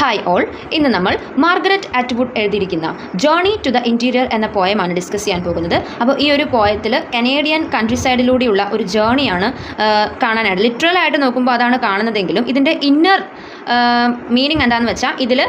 Hi all, ഇന്ന് നമ്മൾ Margaret Atwood എഴുതിയിരിക്കുന്ന ജേർണി ടു ദ ഇൻറ്റീരിയർ എന്ന പോയമാണ് ഡിസ്കസ് ചെയ്യാൻ പോകുന്നത്. അപ്പോൾ ഈ ഒരു പോയത്തിൽ കനേഡിയൻ കൺട്രി സൈഡിലൂടെയുള്ള ഒരു ജേർണിയാണ് കാണാനായിട്ട്. ലിറ്ററലായിട്ട് നോക്കുമ്പോൾ അതാണ് കാണുന്നതെങ്കിലും ഇതിൻ്റെ ഇന്നർ മീനിങ് എന്താണെന്ന് വെച്ചാൽ ഇതിൽ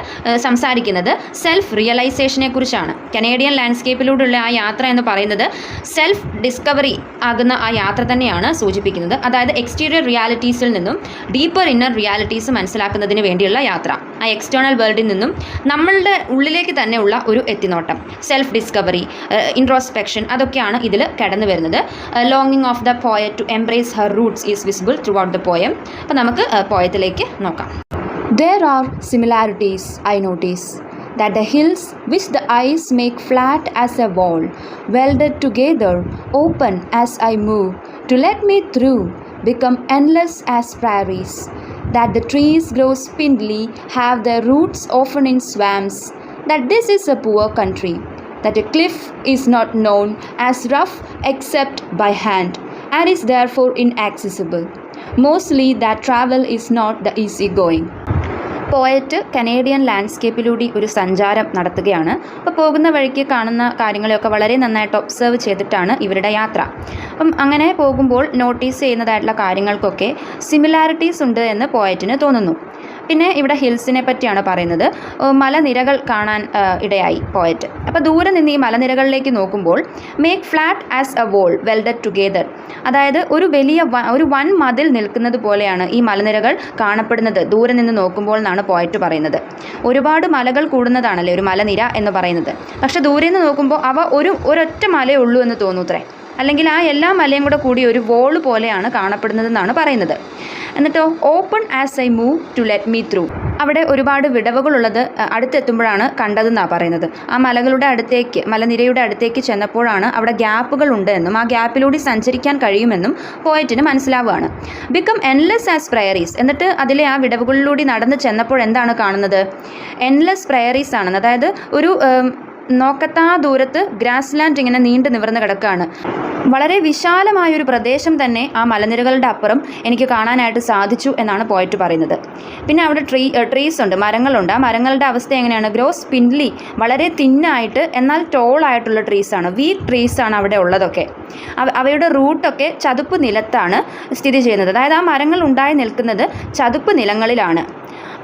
സംസാരിക്കുന്നത് സെൽഫ് റിയലൈസേഷനെ കുറിച്ചാണ്. കനേഡിയൻ ലാൻഡ്സ്കേപ്പിലൂടെയുള്ള ആ യാത്ര എന്ന് പറയുന്നത് സെൽഫ് ഡിസ്കവറി ആകുന്ന ആ യാത്ര തന്നെയാണ് സൂചിപ്പിക്കുന്നത്. അതായത് എക്സ്റ്റീരിയർ റിയാലിറ്റീസിൽ നിന്നും ഡീപ്പർ ഇന്നർ റിയാലിറ്റീസ് മനസ്സിലാക്കുന്നതിന് വേണ്ടിയുള്ള യാത്ര. ആ എക്സ്റ്റേണൽ വേൾഡിൽ നിന്നും നമ്മളുടെ ഉള്ളിലേക്ക് തന്നെയുള്ള ഒരു എത്തിനോട്ടം, സെൽഫ് ഡിസ്കവറി, ഇൻട്രോസ്പെക്ഷൻ, അതൊക്കെയാണ് ഇതിൽ കടന്നു വരുന്നത്. ലോങ്ങിങ് of the poet to embrace her roots is visible throughout the poem. അപ്പോൾ നമുക്ക് പോയത്തിലേക്ക് നോക്കാം. There are similarities I notice, that the hills which the eyes make flat as a wall, welded together, open as I move, to let me through, become endless as prairies, that the trees grow spindly, have their roots often in swamps, that this is a poor country, that a cliff is not known as rough except by hand, and is therefore inaccessible. Mostly that travel is not the easy going. Poet Canadian ലാൻഡ്സ്കേപ്പിലൂടെ ഒരു സഞ്ചാരം നടത്തുകയാണ്. അപ്പോൾ പോകുന്ന വഴിക്ക് കാണുന്ന കാര്യങ്ങളെയൊക്കെ വളരെ നന്നായിട്ട് ഒബ്സർവ് ചെയ്തിട്ടാണ് ഇവരുടെ യാത്ര. അപ്പം അങ്ങനെ പോകുമ്പോൾ നോട്ടീസ് ചെയ്യുന്നതായിട്ടുള്ള കാര്യങ്ങൾക്കൊക്കെ സിമിലാരിറ്റീസ് ഉണ്ട് എന്ന് പോയറ്റിന് തോന്നുന്നു. പിന്നെ ഇവിടെ ഹിൽസിനെ പറ്റിയാണ് പറയുന്നത്. മലനിരകൾ കാണാൻ ഇടയായി പോയറ്റ്. അപ്പോൾ ദൂരെ നിന്ന് ഈ മലനിരകളിലേക്ക് നോക്കുമ്പോൾ make flat as a wall welded together, അതായത് ഒരു വൻ മതിൽ നിൽക്കുന്നത് പോലെയാണ് ഈ മലനിരകൾ കാണപ്പെടുന്നത് ദൂരെ നിന്ന് നോക്കുമ്പോൾ എന്നാണ് പോയറ്റ് പറയുന്നത്. ഒരുപാട് മലകൾ കൂടുന്നതാണല്ലേ ഒരു മലനിര എന്ന് പറയുന്നത്. പക്ഷെ ദൂരെ നിന്ന് നോക്കുമ്പോൾ അവ ഒരൊറ്റ മലയേ ഉള്ളൂ എന്ന് തോന്നൂത്രേ. അല്ലെങ്കിൽ ആ എല്ലാ മലയും കൂടെ കൂടി ഒരു വോള് പോലെയാണ് കാണപ്പെടുന്നതെന്നാണ് പറയുന്നത്. എന്നിട്ടോ open as I move to let me through, അവിടെ ഒരുപാട് വിടവുകളുള്ളത് അടുത്തെത്തുമ്പോഴാണ് കണ്ടതെന്നാണ് പറയുന്നത്. ആ മലനിരയുടെ അടുത്തേക്ക് ചെന്നപ്പോഴാണ് അവിടെ ഗ്യാപ്പുകൾ ഉണ്ട് എന്നും ആ ഗ്യാപ്പിലൂടെ സഞ്ചരിക്കാൻ കഴിയുമെന്നും പോയറ്റിന് മനസ്സിലാവുകയാണ്. ബിക്കം എൻലെസ് ആസ് പ്രയറീസ്, എന്നിട്ട് അതിലെ ആ വിടവുകളിലൂടെ നടന്ന് ചെന്നപ്പോൾ എന്താണ് കാണുന്നത്? എൻലെസ് പ്രയറീസ് ആണ്. അതായത് ഒരു നോക്കത്താ ദൂരത്ത് ഗ്രാസ് ലാൻഡ് ഇങ്ങനെ നീണ്ടു നിവർന്ന് കിടക്കുകയാണ്. വളരെ വിശാലമായൊരു പ്രദേശം തന്നെ ആ മലനിരകളുടെ അപ്പുറം എനിക്ക് കാണാനായിട്ട് സാധിച്ചു എന്നാണ് പോയറ്റ് പറയുന്നത്. പിന്നെ അവിടെ ട്രീസ് ഉണ്ട്, മരങ്ങളുണ്ട്. ആ മരങ്ങളുടെ അവസ്ഥ എങ്ങനെയാണ്? ഗ്രോസ് സ്പിൻഡ്ലി, വളരെ തിന്നായിട്ട് എന്നാൽ ടോളായിട്ടുള്ള ട്രീസാണ്, വീക്ക് ട്രീസാണ് അവിടെ ഉള്ളതൊക്കെ. അവയുടെ റൂട്ടൊക്കെ ചതുപ്പ് നിലത്താണ് സ്ഥിതി ചെയ്യുന്നത്. അതായത് ആ മരങ്ങൾ ഉണ്ടായി നിൽക്കുന്നത് ചതുപ്പ് നിലങ്ങളിലാണ്.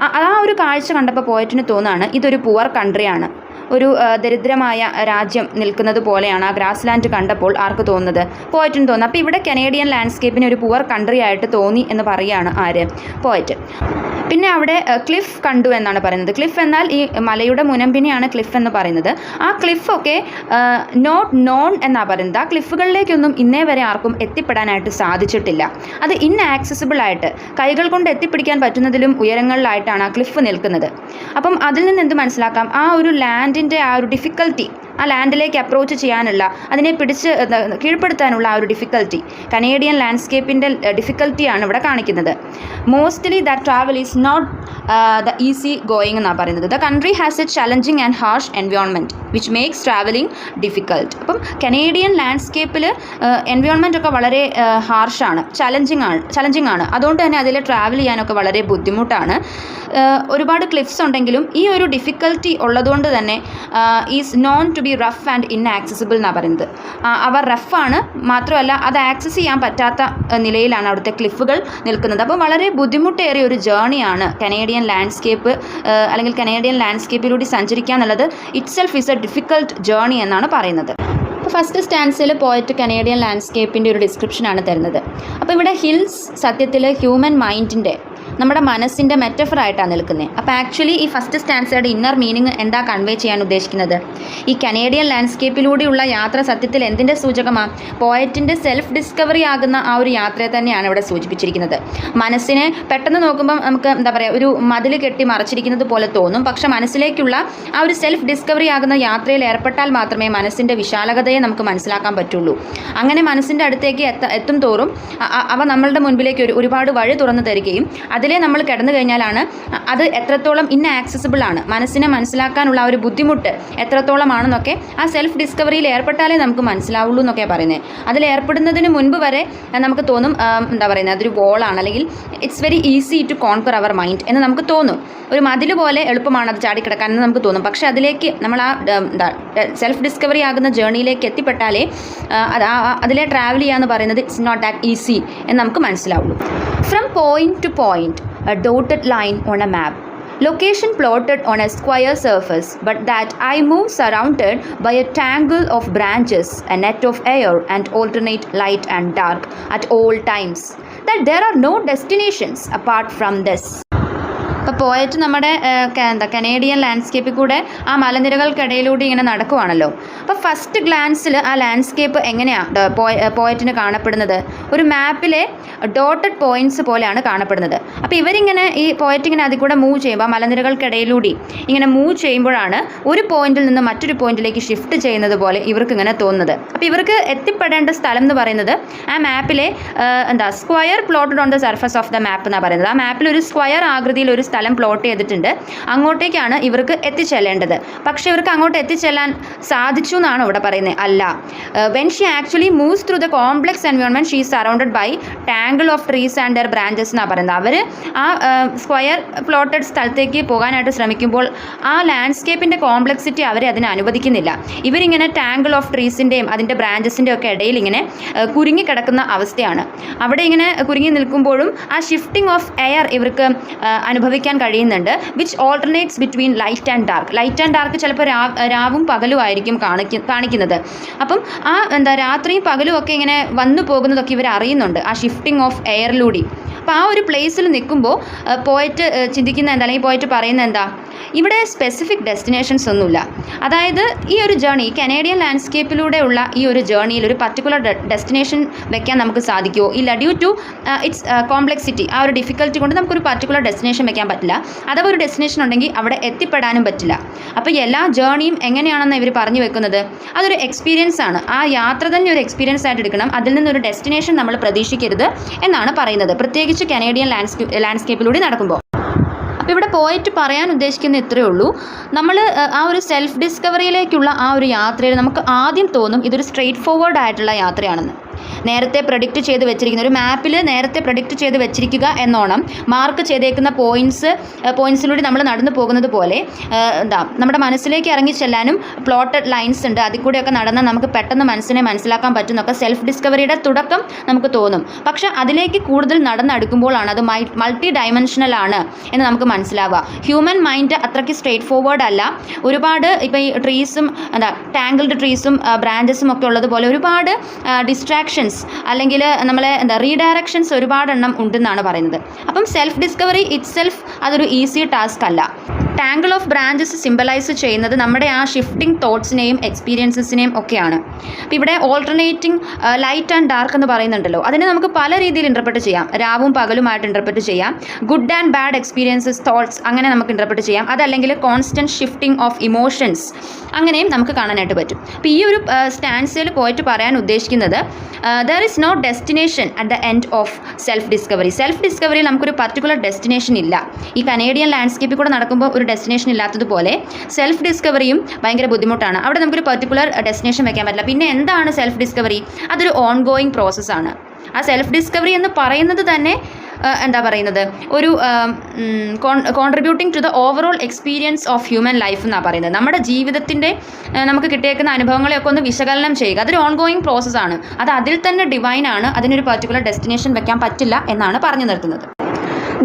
ആ ഒരു കാഴ്ച കണ്ടപ്പോൾ പോയറ്റിന് തോന്നുകയാണ് ഇതൊരു പുവർ കൺട്രിയാണ്, ഒരു ദരിദ്രമായ രാജ്യം നിൽക്കുന്നത് പോലെയാണ് ആ ഗ്രാസ് ലാൻഡ് കണ്ടപ്പോൾ ആർക്ക് തോന്നുന്നത്? പോയറ്റിന് തോന്നുന്നു. അപ്പോൾ ഇവിടെ കനേഡിയൻ ലാൻഡ്സ്കേപ്പിന് ഒരു പുവർ കൺട്രി ആയിട്ട് തോന്നി എന്ന് പറയുകയാണ് ആര്? പോയറ്റ്. പിന്നെ അവിടെ ക്ലിഫ് കണ്ടു എന്നാണ് പറയുന്നത്. ക്ലിഫ് എന്നാൽ ഈ മലയുടെ മുനമ്പിനെയാണ് ക്ലിഫ് എന്ന് പറയുന്നത്. ആ ക്ലിഫൊക്കെ നോട്ട് നോൺ എന്നാണ് പറയുന്നത്. ആ ക്ലിഫുകളിലേക്കൊന്നും ഇന്നേ വരെ ആർക്കും എത്തിപ്പെടാനായിട്ട് സാധിച്ചിട്ടില്ല. അത് ഇൻആക്സസിബിൾ ആയിട്ട് കൈകൾ കൊണ്ട് എത്തിപ്പിടിക്കാൻ പറ്റുന്നതിലും ഉയരങ്ങളിലായിട്ടാണ് ആ ക്ലിഫ് നിൽക്കുന്നത്. അപ്പം അതിൽ നിന്ന് എന്ത് മനസ്സിലാക്കാം? ആ ഒരു ലാൻഡിൻ്റെ ആ ഒരു ഡിഫിക്കൽട്ടി, ആ ലാൻഡിലേക്ക് അപ്രോച്ച് ചെയ്യാനുള്ള, അതിനെ പിടിച്ച് കീഴ്പ്പെടുത്താനുള്ള ആ ഒരു ഡിഫിക്കൽട്ടി, കനേഡിയൻ ലാൻഡ്സ്കേപ്പിൻ്റെ ഡിഫിക്കൽട്ടിയാണ് ഇവിടെ കാണിക്കുന്നത്. Mostly that travel is not the easy going എന്നാണ് പറയുന്നത്. The country has a challenging and harsh environment which makes travelling difficult. അപ്പം കനേഡിയൻ ലാൻഡ്സ്കേപ്പിൽ എൻവയോൺമെൻ്റ് ഒക്കെ വളരെ ഹാർഷാണ്, ചലഞ്ചിങ് ആണ്. അതുകൊണ്ട് തന്നെ അതിൽ ട്രാവൽ ചെയ്യാനൊക്കെ വളരെ ബുദ്ധിമുട്ടാണ്. ഒരുപാട് ക്ലിഫ്സ് ഉണ്ടെങ്കിലും ഈ ഒരു ഡിഫിക്കൽട്ടി ഉള്ളതുകൊണ്ട് തന്നെ is known to be rough and inaccessible എന്നാണ് പറയുന്നത്. അവ റഫാണ്, മാത്രമല്ല അത് ആക്സസ് ചെയ്യാൻ പറ്റാത്ത നിലയിലാണ് അവിടുത്തെ ക്ലിഫുകൾ നിൽക്കുന്നത്. അപ്പോൾ വളരെ ബുദ്ധിമുട്ടേറിയ ഒരു ജേർണിയാണ് കനേഡിയൻ ലാൻഡ്സ്കേപ്പ്, അല്ലെങ്കിൽ കനേഡിയൻ ലാൻഡ്സ്കേപ്പിലൂടെ സഞ്ചരിക്കുക എന്നുള്ളത് it self is A difficult journey എന്നാണ് പറയുന്നത്. അപ്പോൾ ഫസ്റ്റ് സ്റ്റാൻസിൽ പോയിട്ട് കനേഡിയൻ ലാൻഡ്സ്കേപ്പിൻ്റെ ഒരു ഡിസ്ക്രിപ്ഷനാണ് തരുന്നത്. അപ്പോൾ ഇവിടെ ഹിൽസ് സത്യത്തിൽ ഹ്യൂമൻ മൈൻഡിൻ്റെ, നമ്മുടെ മനസ്സിൻ്റെ മെറ്റഫറായിട്ടാണ് നിൽക്കുന്നത്. അപ്പോൾ ആക്ച്വലി ഈ ഫസ്റ്റ് സ്റ്റാൻസയുടെ ഇന്നർ മീനിങ് എന്താ കൺവേ ചെയ്യാൻ ഉദ്ദേശിക്കുന്നത്? ഈ കനേഡിയൻ ലാൻഡ്സ്കേപ്പിലൂടെയുള്ള യാത്ര സത്യത്തിൽ എന്തിൻ്റെ സൂചകമാണ്? പോയറ്റിൻ്റെ സെൽഫ് ഡിസ്കവറി ആകുന്ന ആ ഒരു യാത്രയെ തന്നെയാണ് ഇവിടെ സൂചിപ്പിച്ചിരിക്കുന്നത്. മനസ്സിനെ പെട്ടെന്ന് നോക്കുമ്പം നമുക്ക് എന്താ പറയുക, ഒരു മതിൽ കെട്ടി മറച്ചിരിക്കുന്നത് പോലെ തോന്നും. പക്ഷെ മനസ്സിലേക്കുള്ള ആ ഒരു സെൽഫ് ഡിസ്കവറി ആകുന്ന യാത്രയിൽ ഏർപ്പെട്ടാൽ മാത്രമേ മനസ്സിൻ്റെ വിശാലകതയെ നമുക്ക് മനസ്സിലാക്കാൻ പറ്റുള്ളൂ. അങ്ങനെ മനസ്സിൻ്റെ അടുത്തേക്ക് എത്തും തോറും അവ നമ്മളുടെ മുൻപിലേക്ക് ഒരുപാട് വഴി തുറന്നു തരികയും അതിൽ അതിലെ നമ്മൾ കിടന്നു കഴിഞ്ഞാലാണ് അത് എത്രത്തോളം ഇന്നാക്സസിബിൾ ആണ്, മനസ്സിനെ മനസ്സിലാക്കാനുള്ള ആ ഒരു ബുദ്ധിമുട്ട് എത്രത്തോളമാണെന്നൊക്കെ ആ സെൽഫ് ഡിസ്കവറിയിൽ ഏർപ്പെട്ടാലേ നമുക്ക് മനസ്സിലാവുള്ളൂ എന്നൊക്കെ പറയുന്നത്. അതിൽ ഏർപ്പെടുന്നതിന് മുൻപ് വരെ നമുക്ക് തോന്നും എന്താ പറയുന്നത്, അതൊരു വോളാണ്, അല്ലെങ്കിൽ it's very easy to conquer our mind എന്ന് നമുക്ക് തോന്നും. ഒരു മതിൽ പോലെ എളുപ്പമാണ് അത് ചാടിക്കിടക്കാൻ എന്ന് നമുക്ക് തോന്നും. പക്ഷേ അതിലേക്ക് നമ്മൾ ആ സെൽഫ് ഡിസ്കവറി ആകുന്ന ജേർണിയിലേക്ക് എത്തിപ്പെട്ടാലേ അതിലെ ട്രാവൽ ചെയ്യുക എന്ന് പറയുന്നത് ഇറ്റ്സ് നോട്ട് ദാറ്റ് ഈസി എന്ന് നമുക്ക് മനസ്സിലാവുള്ളൂ. From point to point, a dotted line on a map. Location plotted on a square surface, but that I move surrounded by a tangle of branches, a net of air, and alternate light and dark at all times. That there are no destinations apart from this. അപ്പോൾ poet നമ്മുടെ Canadian ലാൻഡ്സ്കേപ്പിൽ കൂടെ ആ മലനിരകൾക്കിടയിലൂടെ ഇങ്ങനെ നടക്കുവാണല്ലോ. അപ്പോൾ first ഗ്ലാൻസിൽ ആ landscape എങ്ങനെയാണ് പോയറ്റിന് കാണപ്പെടുന്നത്? ഒരു മാപ്പിലെ ഡോട്ടഡ് പോയിൻറ്റ്സ് പോലെയാണ് കാണപ്പെടുന്നത്. അപ്പോൾ ഇവരിങ്ങനെ ഈ പോയറ്റ് ഇങ്ങനെ അതിൽ കൂടെ മൂവ് ചെയ്യുമ്പോൾ ആ മലനിരകൾക്കിടയിലൂടെ ഇങ്ങനെ മൂവ് ചെയ്യുമ്പോഴാണ് ഒരു പോയിന്റിൽ നിന്ന് മറ്റൊരു പോയിന്റിലേക്ക് ഷിഫ്റ്റ് ചെയ്യുന്നത് പോലെ ഇവർക്ക് ഇങ്ങനെ തോന്നുന്നത്. അപ്പോൾ ഇവർക്ക് എത്തിപ്പെടേണ്ട സ്ഥലം എന്ന് പറയുന്നത് ആ മാപ്പിലെ square plotted on the surface of the map എന്നാണ് പറയുന്നത്. ആ മാപ്പിൽ ഒരു സ്ക്വയർ ആകൃതിയിൽ ഒരു സ്ഥലം പ്ലോട്ട് ചെയ്തിട്ടുണ്ട്. അങ്ങോട്ടേക്കാണ് ഇവർക്ക് എത്തിച്ചെല്ലേണ്ടത്. പക്ഷേ ഇവർക്ക് അങ്ങോട്ട് എത്തിച്ചെല്ലാൻ സാധിച്ചു എന്നാണ് ഇവിടെ പറയുന്നത്? അല്ല. When she actually moves through the complex environment she surrounded by tangle of trees and their branches എന്നാണ് പറയുന്നത്. അവർ ആ സ്ക്വയർ പ്ലോട്ടഡ് സ്ഥലത്തേക്ക് പോകാനായിട്ട് ശ്രമിക്കുമ്പോൾ ആ ലാൻഡ്സ്കേപ്പിൻ്റെ കോംപ്ലക്സിറ്റി അവരെ അതിന് അനുവദിക്കുന്നില്ല. ഇവരിങ്ങനെ ടാങ്കിൾ ഓഫ് ട്രീസിൻ്റെയും അതിൻ്റെ ബ്രാഞ്ചസിൻ്റെ ഒക്കെ ഇടയിൽ ഇങ്ങനെ കുരുങ്ങിക്കിടക്കുന്ന അവസ്ഥയാണ്. അവിടെ ഇങ്ങനെ കുരുങ്ങി നിൽക്കുമ്പോഴും ആ ഷിഫ്റ്റിംഗ് ഓഫ് എയർ ഇവർക്ക് അനുഭവിക്കാൻ കഴിയുന്നുണ്ട്. Which alternates between light and dark. Light and dark ചിലപ്പോൾ രാവും പകലും ആയിരിക്കും കാണിക്കുന്നത്. അപ്പം ആ രാത്രിയും പകലും ഒക്കെ ഇങ്ങനെ വന്നു പോകുന്നതൊക്കെ ഇവർ അറിയുന്നുണ്ട് ആ ഷിഫ്റ്റിംഗ് ഓഫ് എയറിലൂടെ. അപ്പോൾ ആ ഒരു പ്ലേസിൽ നിൽക്കുമ്പോൾ പോയറ്റ് ചിന്തിക്കുന്ന എന്താ, അല്ലെങ്കിൽ പോയറ്റ് പറയുന്നത് എന്താ, ഇവിടെ സ്പെസിഫിക് ഡെസ്റ്റിനേഷൻസ് ഒന്നുമില്ല. അതായത് ഈ ഒരു ജേർണി, കനേഡിയൻ ലാൻഡ്സ്കേപ്പിലൂടെയുള്ള ഈ ഒരു ജേർണിയിൽ ഒരു പർട്ടിക്കുലർ ഡെസ്റ്റിനേഷൻ വെക്കാൻ നമുക്ക് സാധിക്കുമോ? ഇല്ല. ഡ്യൂ ടു ഇറ്റ്സ് കോംപ്ലക്സിറ്റി, ആ ഒരു ഡിഫിക്കൽറ്റി കൊണ്ട് നമുക്കൊരു പർട്ടിക്കുലർ ഡെസ്റ്റിനേഷൻ വെക്കാൻ പറ്റില്ല. അഥവാ ഒരു ഡെസ്റ്റിനേഷൻ ഉണ്ടെങ്കിൽ അവിടെ എത്തിപ്പെടാനും പറ്റില്ല. അപ്പോൾ എല്ലാ ജേർണിയും എങ്ങനെയാണെന്ന് ഇവർ പറഞ്ഞു വെക്കുന്നത്, അതൊരു എക്സ്പീരിയൻസ് ആണ്. ആ യാത്ര തന്നെ ഒരു എക്സ്പീരിയൻസ് ആയിട്ട് എടുക്കണം. അതിൽ നിന്നൊരു ഡെസ്റ്റിനേഷൻ നമ്മൾ പ്രതീക്ഷിക്കരുത് എന്നാണ് പറയുന്നത്, പ്രത്യേകിച്ച് കനേഡിയൻ ലാൻഡ്സ്കേപ്പിലൂടെ നടക്കുമ്പോൾ. അപ്പോൾ ഇവിടെ പോയിട്ട് പറയാൻ ഉദ്ദേശിക്കുന്ന ഇത്രയേ ഉള്ളൂ. നമ്മൾ ആ ഒരു സെൽഫ് ഡിസ്കവറിയിലേക്കുള്ള ആ ഒരു യാത്രയിൽ നമുക്ക് ആദ്യം തോന്നും ഇതൊരു സ്ട്രെയിറ്റ് ഫോർവേഡ് ആയിട്ടുള്ള യാത്രയാണെന്ന്. നേരത്തെ പ്രഡിക്റ്റ് ചെയ്ത് വെച്ചിരിക്കുന്ന ഒരു മാപ്പിൽ നേരത്തെ പ്രഡിക്റ്റ് ചെയ്ത് വെച്ചിരിക്കുക എന്നോണം മാർക്ക് ചെയ്തേക്കുന്ന പോയിൻറ്റ്സിലൂടെ നമ്മൾ നടന്നു പോകുന്നത് പോലെ നമ്മുടെ മനസ്സിലേക്ക് ഇറങ്ങി ചെല്ലാനും പ്ലോട്ടഡ് ലൈൻസ് ഉണ്ട്. അതിൽ കൂടെയൊക്കെ നടന്നാൽ നമുക്ക് പെട്ടെന്ന് മനസ്സിനെ മനസ്സിലാക്കാൻ പറ്റുന്നൊക്കെ സെൽഫ് ഡിസ്കവറിയുടെ തുടക്കം നമുക്ക് തോന്നും. പക്ഷേ അതിലേക്ക് കൂടുതൽ നടന്നെടുക്കുമ്പോഴാണ് അത് മൾട്ടി ഡയമെൻഷനൽ ആണ് എന്ന് നമുക്ക് മനസ്സിലാവുക. ഹ്യൂമൻ മൈൻഡ് അത്രയ്ക്ക് സ്ട്രെയിറ്റ് ഫോർവേഡ് അല്ല. ഒരുപാട് ഇപ്പോൾ ഈ ട്രീസും ടാങ്കിൾഡ് ട്രീസും ബ്രാഞ്ചസും ഒക്കെ ഉള്ളതുപോലെ ഒരുപാട് ഡിസ്ട്രാക്ഷൻസ് അല്ലെങ്കിൽ നമ്മളെ റീഡയറക്ഷൻസ് ഒരുപാടെണ്ണം ഉണ്ടെന്നാണ് പറയുന്നത്. അപ്പം സെൽഫ് ഡിസ്കവറി ഇറ്റ് സെൽഫ് അതൊരു ഈസി ടാസ്ക് അല്ല. ടാങ്കിൾ ഓഫ് ബ്രാഞ്ചസ് സിംബലൈസ് ചെയ്യുന്നത് നമ്മുടെ ആ ഷിഫ്റ്റിംഗ് തോട്ട്സിനെയും എക്സ്പീരിയൻസസിനെയും ഒക്കെയാണ്. അപ്പോൾ ഇവിടെ ഓൾട്ടർനേറ്റിംഗ് ലൈറ്റ് ആൻഡ് ഡാർക്ക് എന്ന് പറയുന്നുണ്ടല്ലോ, അതിനെ നമുക്ക് പല രീതിയിൽ ഇൻ്റർപ്രറ്റ് ചെയ്യാം. രാവും പകലുമായിട്ട് ഇൻ്റർപ്രറ്റ് ചെയ്യാം. Good and bad experiences, thoughts, അങ്ങനെ നമുക്ക് ഇൻ്റർപ്രറ്റ് ചെയ്യാം. അതല്ലെങ്കിൽ കോൺസ്റ്റൻറ്റ് ഷിഫ്റ്റിംഗ് ഓഫ് ഇമോഷൻസ്, അങ്ങനെയും നമുക്ക് കാണാനായിട്ട് പറ്റും. അപ്പോൾ ഈ ഒരു സ്റ്റാൻസിൽ പോയിട്ട് പറയാൻ ഉദ്ദേശിക്കുന്നത് there is no destination at the end of self discovery. Self ഡിസ്കവറിയിൽ നമുക്കൊരു പർട്ടിക്കുലർ ഡെസ്റ്റിനേഷൻ ഇല്ല. ഈ കനേഡിയൻ ലാൻഡ്സ്കേപ്പിൽ കൂടെ നടക്കുമ്പോൾ ഒരു ഡെസ്റ്റിനേഷൻ ഇല്ലാത്തതുപോലെ സെൽഫ് ഡിസ്കവറിയും ഭയങ്കര ബുദ്ധിമുട്ടാണ്. അവിടെ നമുക്കൊരു പർട്ടിക്കുലർ ഡെസ്റ്റിനേഷൻ വെക്കാൻ പറ്റില്ല. പിന്നെ എന്താണ് സെൽഫ് ഡിസ്കവറി? അതൊരു ഓൺ ഗോയിങ് പ്രോസസ്സാണ്. ആ സെൽഫ് ഡിസ്കവറി എന്ന് പറയുന്നത് തന്നെ എന്താ പറയുന്നത്, ഒരു contributing to the overall experience of human life എന്നാണ് പറയുന്നത്. നമ്മുടെ ജീവിതത്തിൻ്റെ നമുക്ക് കിട്ടിയേക്കുന്ന അനുഭവങ്ങളെയൊക്കെ ഒന്ന് വിശകലനം ചെയ്യുക. അതൊരു ഓൺ ഗോയിങ് പ്രോസസ്സാണ്. അത് അതിൽ തന്നെ ഡിവൈനാണ്. അതിനൊരു പർട്ടിക്കുലർ ഡെസ്റ്റിനേഷൻ വെക്കാൻ പറ്റില്ല എന്നാണ് പറഞ്ഞു നിർത്തുന്നത്.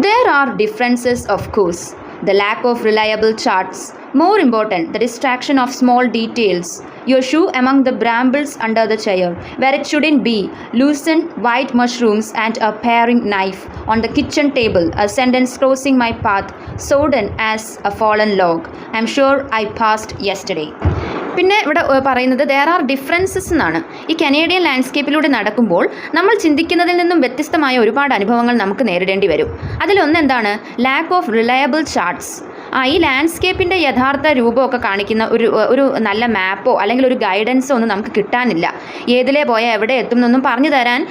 There are differences, of course. The lack of reliable charts. More important, the distraction of small details. Your shoe among the brambles under the chair, where it shouldn't be. Loosened white mushrooms and a paring knife on the kitchen table. A sentence crossing my path, sodden as a fallen log. I'm sure I passed yesterday. പിന്നെ ഇവിടെ പറയുന്നത് there R differences എന്നാണ്. ഈ Canadian ലാൻഡ്സ്കേപ്പിലൂടെ നടക്കുമ്പോൾ നമ്മൾ ചിന്തിക്കുന്നതിൽ നിന്നും വ്യത്യസ്തമായ ഒരുപാട് അനുഭവങ്ങൾ നമുക്ക് നേരിടേണ്ടി വരും. അതിലൊന്നെന്താണ്? Lack of reliable charts. ഈ ലാൻഡ്സ്കേപ്പിൻ്റെ യഥാർത്ഥ രൂപമൊക്കെ കാണിക്കുന്ന ഒരു നല്ല മാപ്പോ അല്ലെങ്കിൽ ഒരു ഗൈഡൻസോ ഒന്നും നമുക്ക് കിട്ടാനില്ല. ഏതിലേ പോയാൽ എവിടെ എത്തും എന്നൊന്നും പറഞ്ഞു തരാൻ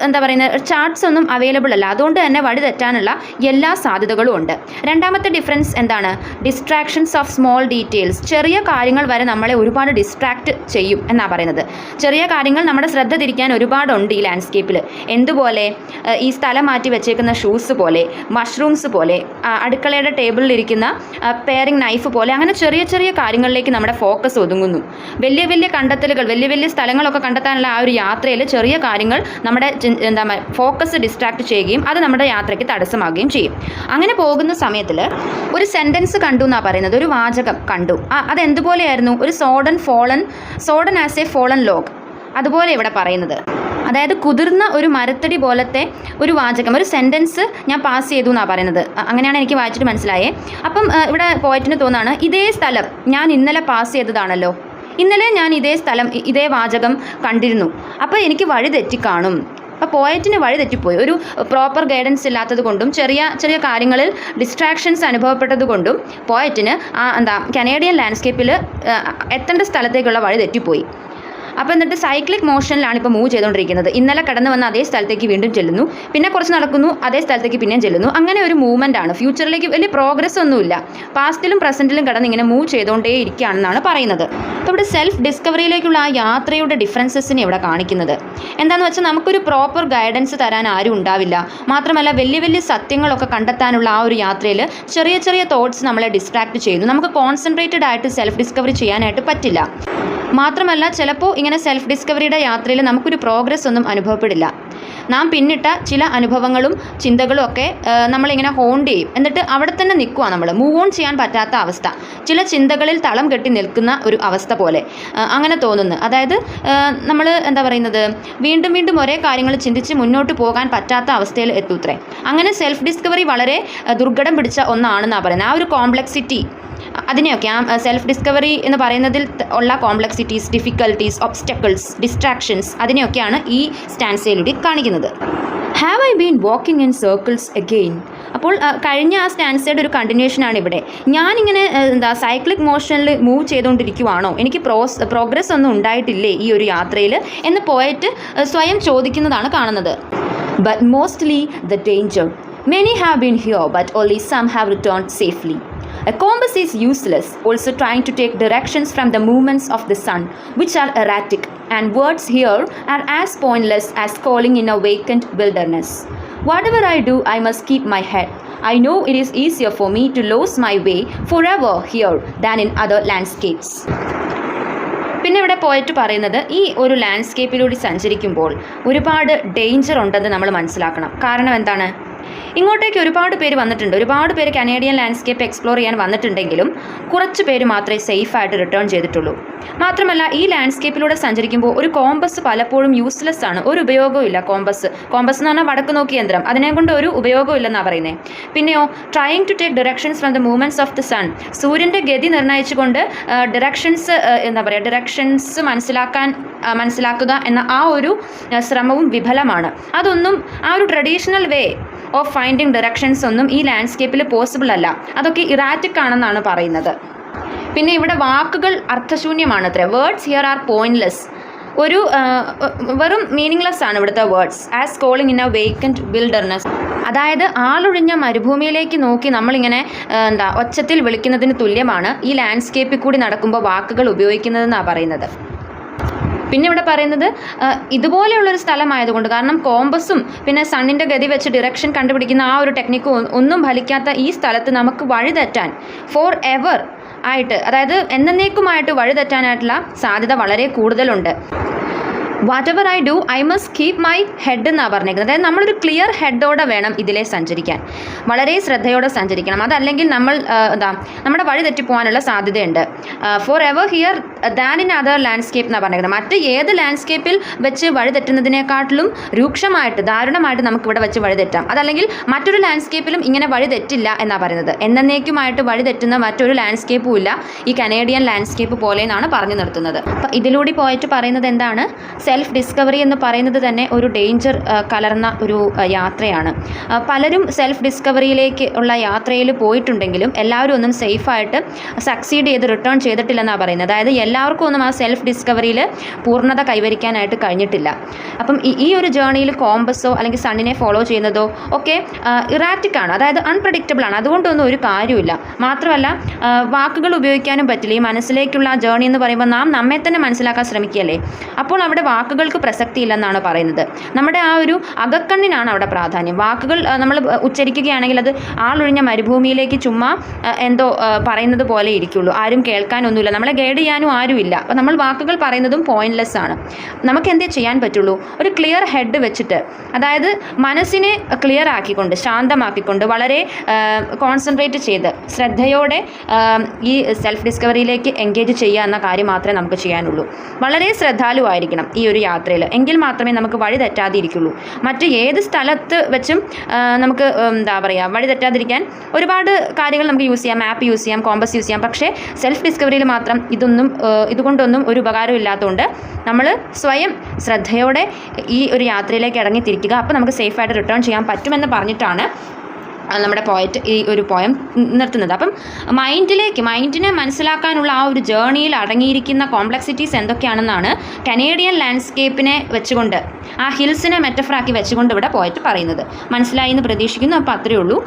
എന്താ പറയുന്നത് ചാർട്ട്സ് ഒന്നും അവൈലബിൾ അല്ല. അതുകൊണ്ട് തന്നെ വഴി തെറ്റാനുള്ള എല്ലാ സാധ്യതകളും ഉണ്ട്. രണ്ടാമത്തെ ഡിഫറൻസ് എന്താണ്? Distractions of small details. ചെറിയ കാര്യങ്ങൾ വരെ നമ്മളെ ഒരുപാട് ഡിസ്ട്രാക്റ്റ് ചെയ്യും എന്നാണ് പറയുന്നത്. ചെറിയ കാര്യങ്ങൾ നമ്മുടെ ശ്രദ്ധ തിരിക്കാൻ ഒരുപാടുണ്ട് ഈ ലാൻഡ്സ്കേപ്പിൽ. എന്തുപോലെ? ഈ സ്ഥലം മാറ്റി വെച്ചേക്കുന്ന ഷൂസ് പോലെ, മഷ്റൂംസ് പോലെ, അടുക്കളയുടെ ടേബിളിലിരിക്കുന്ന പെയറിംഗ് നൈഫ് പോലെ, അങ്ങനെ ചെറിയ ചെറിയ കാര്യങ്ങളിലേക്ക് നമ്മുടെ ഫോക്കസ് ഒതുങ്ങുന്നു. വലിയ വലിയ കണ്ടെത്തലുകൾ, വലിയ വലിയ സ്ഥലങ്ങളൊക്കെ കണ്ടെത്താനുള്ള ആ ഒരു യാത്രയിൽ ചെറിയ കാര്യങ്ങൾ നമ്മുടെ ഫോക്കസ് ഡിസ്ട്രാക്ട് ചെയ്യുകയും അത് നമ്മുടെ യാത്രയ്ക്ക് തടസ്സമാകുകയും ചെയ്യും. അങ്ങനെ പോകുന്ന സമയത്തിൽ ഒരു സെൻറ്റൻസ് കണ്ടു എന്നാണ് പറയുന്നത്, ഒരു വാചകം കണ്ടു. അതെന്തുപോലെയായിരുന്നു? ഒരു സോഡൻ ആസ് എ ഫോളൻ ലോഗ്, അതുപോലെ ഇവിടെ പറയുന്നത്. അതായത് കുതിർന്ന ഒരു മരത്തടി പോലത്തെ ഒരു വാചകം, ഒരു സെൻറ്റൻസ് ഞാൻ പാസ് ചെയ്തു എന്നാണ് പറയുന്നത്. അങ്ങനെയാണ് എനിക്ക് വായിച്ചിട്ട് മനസ്സിലായേ. അപ്പം ഇവിടെ പോയറ്റിന് തോന്നുകയാണ്, ഇതേ സ്ഥലം ഞാൻ ഇന്നലെ പാസ് ചെയ്തതാണല്ലോ, ഇന്നലെ ഞാൻ ഇതേ സ്ഥലം ഇതേ വാചകം കണ്ടിരുന്നു, അപ്പോൾ എനിക്ക് വഴി തെറ്റിക്കാണും. അപ്പോൾ പോയറ്റിന് വഴി തെറ്റിപ്പോയി. ഒരു പ്രോപ്പർ ഗൈഡൻസ് ഇല്ലാത്തത് കൊണ്ടും ചെറിയ ചെറിയ കാര്യങ്ങളിൽ ഡിസ്ട്രാക്ഷൻസ് അനുഭവപ്പെട്ടത് കൊണ്ടും പോയറ്റിന് കനേഡിയൻ ലാൻഡ്സ്കേപ്പിൽ എത്തേണ്ട സ്ഥലത്തേക്കുള്ള വഴി തെറ്റിപ്പോയി. അപ്പോൾ എന്നിട്ട് സൈക്ലിക് മോഷനിലാണ് ഇപ്പോൾ മൂവ് ചെയ്തുകൊണ്ടിരിക്കുന്നത്. ഇന്നലെ കടന്നു വന്ന അതേ സ്ഥലത്തേക്ക് വീണ്ടും ചെല്ലുന്നു, പിന്നെ കുറച്ച് നടക്കുന്നു, അതേ സ്ഥലത്തേക്ക് പിന്നെയും ചെല്ലുന്നു. അങ്ങനെ ഒരു മൂവ്മെൻ്റാണ്. ഫ്യൂച്ചറിലേക്ക് വലിയ പ്രോഗ്രസ് ഒന്നുമില്ല. പാസ്റ്റിലും പ്രസൻറ്റിലും കടന്ന് ഇങ്ങനെ മൂവ് ചെയ്തുകൊണ്ടേ ഇരിക്കുകയാണെന്നാണ് പറയുന്നത്. അപ്പോൾ ഇവിടെ സെൽഫ് ഡിസ്കവറിയിലേക്കുള്ള ആ യാത്രയുടെ ഡിഫറൻസസിനെ ഇവിടെ കാണിക്കുന്നത് എന്താണെന്ന് വെച്ചാൽ, നമുക്കൊരു പ്രോപ്പർ ഗൈഡൻസ് തരാൻ ആരും ഉണ്ടാവില്ല. മാത്രമല്ല വലിയ വലിയ സത്യങ്ങളൊക്കെ കണ്ടെത്താനുള്ള ആ ഒരു യാത്രയിൽ ചെറിയ ചെറിയ തോട്ട്സ് നമ്മളെ ഡിസ്ട്രാക്ട് ചെയ്യുന്നു. നമുക്ക് കോൺസെൻട്രേറ്റഡ് ആയിട്ട് സെൽഫ് ഡിസ്കവറി ചെയ്യാനായിട്ട് പറ്റില്ല. മാത്രമല്ല ചിലപ്പോൾ ഇങ്ങനെ സെൽഫ് ഡിസ്കവറിയുടെ യാത്രയിൽ നമുക്കൊരു പ്രോഗ്രസ് ഒന്നും അനുഭവപ്പെടില്ല. നാം പിന്നിട്ട ചില അനുഭവങ്ങളും ചിന്തകളും ഒക്കെ നമ്മളിങ്ങനെ ഹോണ്ട് ചെയ്യും. എന്നിട്ട് അവിടെ തന്നെ നിൽക്കുക, നമ്മൾ മൂവ് ഓൺ ചെയ്യാൻ പറ്റാത്ത അവസ്ഥ, ചില ചിന്തകളിൽ തളം കെട്ടി നിൽക്കുന്ന ഒരു അവസ്ഥ പോലെ അങ്ങനെ തോന്നുന്നു. അതായത് നമ്മൾ എന്താ പറയുന്നത്, വീണ്ടും വീണ്ടും ഒരേ കാര്യങ്ങൾ ചിന്തിച്ച് മുന്നോട്ട് പോകാൻ പറ്റാത്ത അവസ്ഥയിൽ എത്തൂത്രേ. അങ്ങനെ സെൽഫ് ഡിസ്കവറി വളരെ ദുർഘടം പിടിച്ച ഒന്നാണെന്നാണ് പറയുന്നത്. ആ ഒരു കോംപ്ലക്സിറ്റി, അതിനെയൊക്കെ ആ സെൽഫ് ഡിസ്കവറി എന്ന് പറയുന്നതിൽ ഉള്ള കോംപ്ലക്സിറ്റീസ്, ഡിഫിക്കൽട്ടീസ്, ഒബ്സ്റ്റക്കിൾസ്, ഡിസ്ട്രാക്ഷൻസ്, അതിനെയൊക്കെയാണ് ഈ സ്റ്റാൻസയിലൂടെ കാണിക്കുന്നത്. Have I been walking in circles again. അപ്പോൾ കഴിഞ്ഞ ആ സ്റ്റാൻസയുടെ ഒരു കണ്ടിന്യൂഷനാണ് ഇവിടെ. ഞാനിങ്ങനെ സൈക്ലിക് മോഷനിൽ മൂവ് ചെയ്തുകൊണ്ടിരിക്കുവാണോ, എനിക്ക് പ്രോഗ്രസ് ഒന്നും ഉണ്ടായിട്ടില്ലേ ഈ ഒരു യാത്രയിൽ എന്ന് പോയിട്ട് സ്വയം ചോദിക്കുന്നതാണ് കാണുന്നത്. But mostly the danger. Many have been here, but only some have returned safely. A compass is useless, also trying to take directions from the movements of the sun, which are erratic, and words here are as pointless as calling in a vacant wilderness. Whatever I do, I must keep my head. I know it is easier for me to lose my way forever here than in other landscapes. പിന്നെ ഇവിടെ പോയിട്ട് പറയുന്നത്, ഈ ഒരു ലാൻഡ്സ്കേപ്പിലൂടെ സഞ്ചരിക്കുമ്പോൾ ഒരുപാട് danger ഉണ്ടെന്ന് നമ്മൾ മനസ്സിലാക്കണം. കാരണം എന്താണ്? ഇങ്ങോട്ടേക്ക് ഒരുപാട് പേര് വന്നിട്ടുണ്ട്, ഒരുപാട് പേര് കനേഡിയൻ ലാൻഡ്സ്കേപ്പ് എക്സ്പ്ലോർ ചെയ്യാൻ വന്നിട്ടുണ്ടെങ്കിലും കുറച്ച് പേര് മാത്രമേ സേഫായിട്ട് റിട്ടേൺ ചെയ്തിട്ടുള്ളൂ. മാത്രമല്ല ഈ ലാൻഡ്സ്കേപ്പിലൂടെ സഞ്ചരിക്കുമ്പോൾ ഒരു കോമ്പസ് പലപ്പോഴും യൂസ്ലെസ് ആണ്, ഒരു ഉപയോഗവും ഇല്ല. കോമ്പസ് എന്ന് പറഞ്ഞാൽ വടക്ക് നോക്കി യന്ത്രം, അതിനെ കൊണ്ട് ഒരു ഉപയോഗവും ഇല്ലെന്നാണ് പറയുന്നത്. പിന്നെയോ trying to take directions from the movements of the sun. സൂര്യൻ്റെ ഗതി നിർണ്ണയിച്ചുകൊണ്ട് ഡിറക്ഷൻസ് മനസ്സിലാക്കുക എന്ന ആ ഒരു ശ്രമവും വിഫലമാണ്. അതൊന്നും ആ ഒരു traditional way of finding directions ഒന്നും ഈ ലാൻഡ്സ്കേപ്പിൽ പോസിബിൾ അല്ല. അതൊക്കെ ഇറാറ്റിക് ആണെന്നാണ് പറയുന്നത്. പിന്നെ ഇവിടെ വാക്കുകൾ അർത്ഥശൂന്യമാണ് അത്ര. Words here are pointless. ഒരു വെറും മീനിങ്ലെസ് ആണ് ഇവിടുത്തെ words. As calling in a vacant wilderness. അതായത് ആളൊഴിഞ്ഞ മരുഭൂമിയിലേക്ക് നോക്കി നമ്മളിങ്ങനെ ഒച്ചത്തിൽ വിളിക്കുന്നതിന് തുല്യമാണ് ഈ ലാൻഡ്സ്കേപ്പിൽ കൂടി നടക്കുമ്പോൾ വാക്കുകൾ ഉപയോഗിക്കുന്നതെന്നാണ് പറയുന്നത്. പിന്നെ ഇവിടെ പറയുന്നത് ഇതുപോലെയുള്ളൊരു സ്ഥലമായതുകൊണ്ട്, കാരണം കോമ്പസും പിന്നെ സണ്ണിൻ്റെ ഗതി വെച്ച് ഡിറക്ഷൻ കണ്ടുപിടിക്കുന്ന ആ ഒരു ടെക്നിക്കും ഒന്നും ഫലിക്കാത്ത ഈ സ്ഥലത്ത് നമുക്ക് വഴി തെറ്റാൻ ഫോർ എവർ ആയിട്ട്, അതായത് എന്നേക്കുമായിട്ട് വഴി തെറ്റാനായിട്ടുള്ള സാധ്യത വളരെ കൂടുതലുണ്ട്. Whatever I do I must keep my head എന്നാണ് പറഞ്ഞേക്കുന്നത്. അതായത് നമ്മളൊരു ക്ലിയർ ഹെഡോടെ വേണം ഇതിലെ സഞ്ചരിക്കാൻ, വളരെ ശ്രദ്ധയോടെ സഞ്ചരിക്കണം. അതല്ലെങ്കിൽ നമ്മുടെ വഴി തെറ്റിപ്പോകാനുള്ള സാധ്യതയുണ്ട്. For ever here than in other landscape എന്നാണ് പറഞ്ഞേക്കുന്നത്. മറ്റ് ഏത് ലാൻഡ്സ്കേപ്പിൽ വെച്ച് വഴി തെറ്റുന്നതിനേക്കാട്ടിലും രൂക്ഷമായിട്ട് ദാരുണമായിട്ട് നമുക്കിവിടെ വെച്ച് വഴി തെറ്റാം. അതല്ലെങ്കിൽ മറ്റൊരു ലാൻഡ്സ്കേപ്പിലും ഇങ്ങനെ വഴി തെറ്റില്ല എന്നാണ് പറയുന്നത്. എന്നേക്കുമായിട്ട് വഴി തെറ്റുന്ന മറ്റൊരു ലാൻഡ്സ്കേപ്പും ഇല്ല ഈ കനേഡിയൻ ലാൻഡ്സ്കേപ്പ് പോലെ എന്നാണ് പറഞ്ഞു നിർത്തുന്നത്. അപ്പം ഇതിലൂടെ പോയിട്ട് പറയുന്നത് എന്താണ്? സെൽഫ് ഡിസ്കവറി എന്ന് പറയുന്നത് തന്നെ ഒരു ഡേഞ്ചർ കലർന്ന ഒരു യാത്രയാണ്. പലരും സെൽഫ് ഡിസ്കവറിയിലേക്ക് ഉള്ള യാത്രയിൽ പോയിട്ടുണ്ടെങ്കിലും എല്ലാവരും ഒന്നും സേഫായിട്ട് സക്സീഡ് ചെയ്ത് റിട്ടേൺ ചെയ്തിട്ടില്ലെന്നാണ് പറയുന്നത്. അതായത് എല്ലാവർക്കും ഒന്നും ആ സെൽഫ് ഡിസ്കവറിയിൽ പൂർണ്ണത കൈവരിക്കാനായിട്ട് കഴിഞ്ഞിട്ടില്ല. അപ്പം ഈ ഒരു ജേർണിയിൽ കോമ്പസോ അല്ലെങ്കിൽ സണ്ണിനെ ഫോളോ ചെയ്യുന്നതോ ഒക്കെ ഇറാറ്റിക്കാണ്, അതായത് അൺപ്രഡിക്റ്റബിൾ ആണ്. അതുകൊണ്ടൊന്നും ഒരു കാര്യമില്ല. മാത്രമല്ല വാക്കുകൾ ഉപയോഗിക്കാനും പറ്റില്ല. ഈ മനസ്സിലേക്കുള്ള ജേർണി എന്ന് പറയുമ്പോൾ നാം നമ്മെ തന്നെ മനസ്സിലാക്കാൻ ശ്രമിക്കുകയല്ലേ. അപ്പോൾ അവിടെ വാക്കുകൾക്ക് പ്രസക്തി ഇല്ലെന്നാണ് പറയുന്നത്. നമ്മുടെ ആ ഒരു അകക്കണ്ണിനാണ് അവിടെ പ്രാധാന്യം. വാക്കുകൾ നമ്മൾ ഉച്ചരിക്കുകയാണെങ്കിൽ അത് ആളൊഴിഞ്ഞ മരുഭൂമിയിലേക്ക് ചുമ്മാ എന്തോ പറയുന്നത് പോലെ ഇരിക്കുള്ളൂ. ആരും കേൾക്കാനൊന്നുമില്ല, നമ്മളെ ഗൈഡ് ചെയ്യാനും ആരുമില്ല. അപ്പോൾ നമ്മൾ വാക്കുകൾ പറയുന്നതും പോയിന്റ്ലെസ് ആണ്. നമുക്ക് എന്തേ ചെയ്യാൻ പറ്റുള്ളൂ? ഒരു ക്ലിയർ ഹെഡ് വെച്ചിട്ട്, അതായത് മനസ്സിനെ ക്ലിയർ ആക്കിക്കൊണ്ട്, ശാന്തമാക്കിക്കൊണ്ട്, വളരെ കോൺസെൻട്രേറ്റ് ചെയ്ത് ശ്രദ്ധയോടെ ഈ സെൽഫ് ഡിസ്കവറിയിലേക്ക് എൻഗേജ് ചെയ്യുക എന്ന കാര്യം മാത്രമേ നമുക്ക് ചെയ്യാനുള്ളൂ. വളരെ ശ്രദ്ധാലുവായിരിക്കണം ഈ ഒരു യാത്രയിൽ. എങ്കിൽ മാത്രമേ നമുക്ക് വഴി തെറ്റാതെ ഇരിക്കുള്ളൂ. മറ്റ് ഏത് സ്ഥലത്ത് വെച്ചും നമുക്ക് എന്താ പറയുക, വഴി തെറ്റാതിരിക്കാൻ ഒരുപാട് കാര്യങ്ങൾ നമുക്ക് യൂസ് ചെയ്യാം. മാപ്പ് യൂസ് ചെയ്യാം, കോമ്പസ് യൂസ് ചെയ്യാം. പക്ഷേ സെൽഫ് ഡിസ്കവറിയിൽ മാത്രം ഇതുകൊണ്ടൊന്നും ഒരു ഉപകാരം ഇല്ലാത്തതുകൊണ്ട് നമ്മൾ സ്വയം ശ്രദ്ധയോടെ ഈ ഒരു യാത്രയിലേക്ക് ഇറങ്ങിത്തിരിക്കുക. അപ്പോൾ നമുക്ക് സേഫായിട്ട് റിട്ടേൺ ചെയ്യാൻ പറ്റുമെന്ന് പറഞ്ഞിട്ടാണ് നമ്മുടെ പോയറ്റ് ഈ ഒരു പോയം നിർത്തുന്നത്. അപ്പം മൈൻഡിനെ മനസ്സിലാക്കാനുള്ള ആ ഒരു ജേർണിയിൽ അടങ്ങിയിരിക്കുന്ന കോംപ്ലക്സിറ്റീസ് എന്തൊക്കെയാണെന്നാണ് കനേഡിയൻ ലാൻഡ്സ്കേപ്പിനെ വെച്ചുകൊണ്ട്, ആ ഹിൽസിനെ മെറ്റഫറാക്കി വെച്ചുകൊണ്ട് ഇവിടെ പോയറ്റ് പറയുന്നത്. മനസ്സിലായി എന്ന് പ്രതീക്ഷിക്കുന്നു. അപ്പോൾ അത്രയേ ഉള്ളൂ.